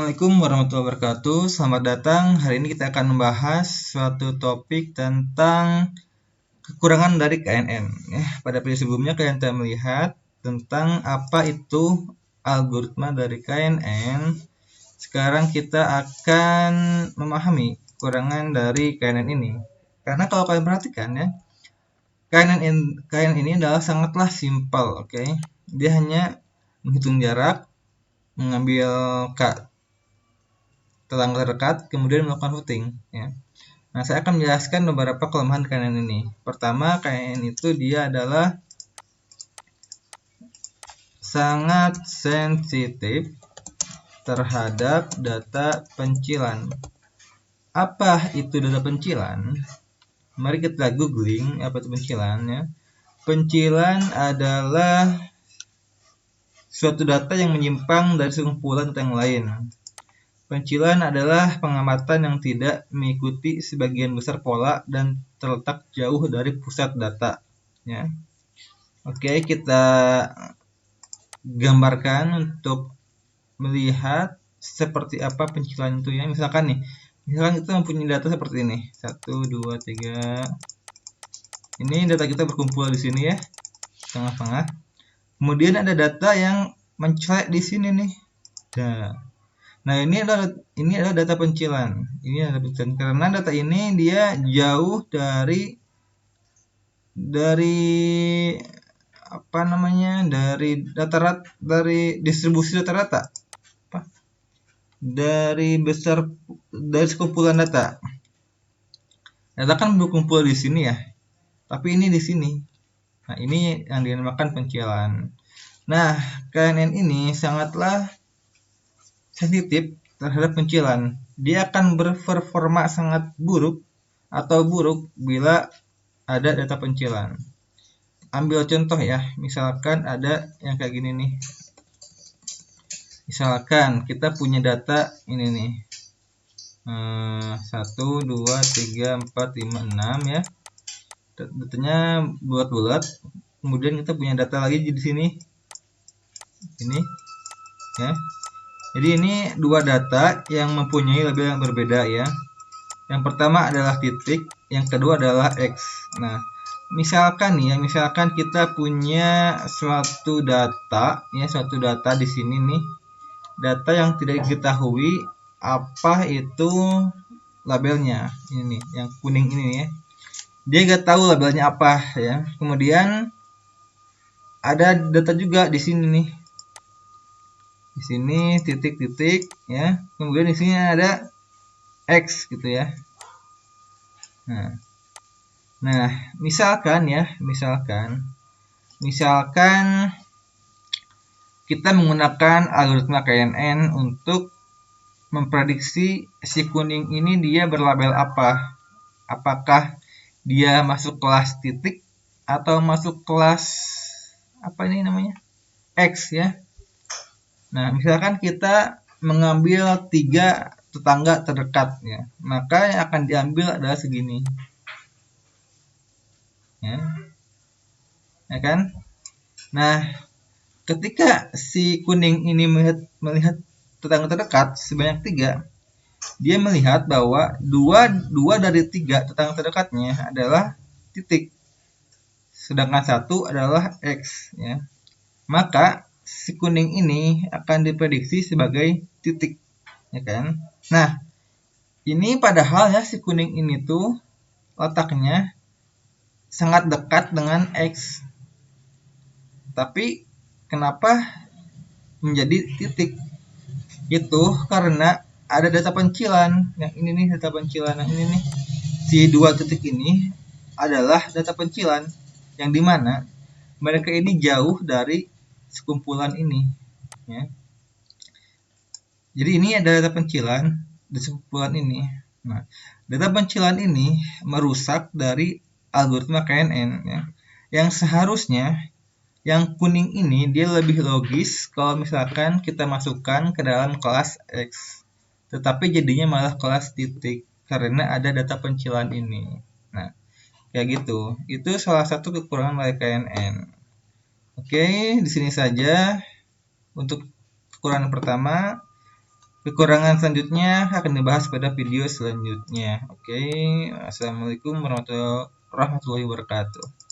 Assalamualaikum warahmatullahi wabarakatuh. Selamat datang. Hari ini kita akan membahas suatu topik tentang kekurangan dari KNN. Pada video sebelumnya kalian telah melihat tentang apa itu algoritma dari KNN. Sekarang kita akan memahami kekurangan dari KNN ini. Karena kalau kalian perhatikan ya, KNN ini adalah sangatlah simpel, oke? Dia hanya menghitung jarak, mengambil tetangga terdekat, kemudian melakukan routing. Ya. Nah, saya akan menjelaskan beberapa kelemahan KNN ini. Pertama, KNN itu dia adalah sangat sensitif terhadap data pencilan. Apa itu data pencilan? Mari kita googling apa itu pencilan ya. Pencilan adalah suatu data yang menyimpang dari sekumpulan data yang lain. Pencilan adalah pengamatan yang tidak mengikuti sebagian besar pola dan terletak jauh dari pusat data. Ya. Oke, kita gambarkan untuk melihat seperti apa pencilan itu ya. Misalkan kita mempunyai data seperti ini. 1, 2, 3. Ini data kita berkumpul di sini ya, tengah-tengah. Kemudian ada data yang mencolek di sini nih. Nah, ini adalah data pencilan. Ini adalah pencilan karena data ini dia jauh dari dari distribusi data-data. Dari sekumpulan data. Data kan berkumpul di sini ya. Tapi ini di sini. Nah, ini yang dinamakan pencilan. Nah, KNN ini sangatlah sensitif terhadap pencilan. Dia akan berperforma sangat buruk bila ada data pencilan. Ambil contoh ya, misalkan ada yang kayak gini nih. Misalkan kita punya data ini nih. 1, 2, 3, 4, 5, 6 ya. Datanya bulat-bulat. Kemudian kita punya data lagi di sini. Ini ya. Jadi ini dua data yang mempunyai label yang berbeda ya. Yang pertama adalah titik, yang kedua adalah X. Nah, misalkan kita punya suatu data di sini nih. Data yang tidak diketahui apa itu labelnya. Ini nih, yang kuning ini ya. Dia nggak tahu labelnya apa ya. Kemudian ada data juga di sini nih. Di sini titik-titik ya. Kemudian di sini ada X gitu ya. Nah, misalkan kita menggunakan algoritma KNN untuk memprediksi si kuning ini dia berlabel apa. Apakah dia masuk kelas titik atau masuk kelas X ya. Nah, misalkan kita mengambil 3 tetangga terdekat ya, maka yang akan diambil adalah segini. Ya kan? Nah, ketika si kuning ini melihat tetangga terdekat sebanyak 3, dia melihat bahwa 2 dari 3 tetangga terdekatnya adalah titik, sedangkan 1 adalah X ya. Maka si kuning ini akan diprediksi sebagai titik, ya kan? Nah, ini padahal ya si kuning ini tuh letaknya sangat dekat dengan X. Tapi kenapa menjadi titik? Itu karena ada data pencilan. Yang ini nih data pencilan. Yang ini nih. Si 2 titik ini adalah data pencilan yang dimana mereka ini jauh dari sekumpulan ini ya. Jadi ini ada data pencilan di sekumpulan ini. Nah, data pencilan ini merusak dari algoritma KNN ya. Yang seharusnya yang kuning ini dia lebih logis kalau misalkan kita masukkan ke dalam kelas X. Tetapi jadinya malah kelas titik karena ada data pencilan ini. Nah, kayak gitu. Itu salah satu kekurangan dari KNN. Oke, di sini saja untuk kekurangan pertama. Kekurangan selanjutnya akan dibahas pada video selanjutnya. Oke, assalamualaikum warahmatullahi wabarakatuh.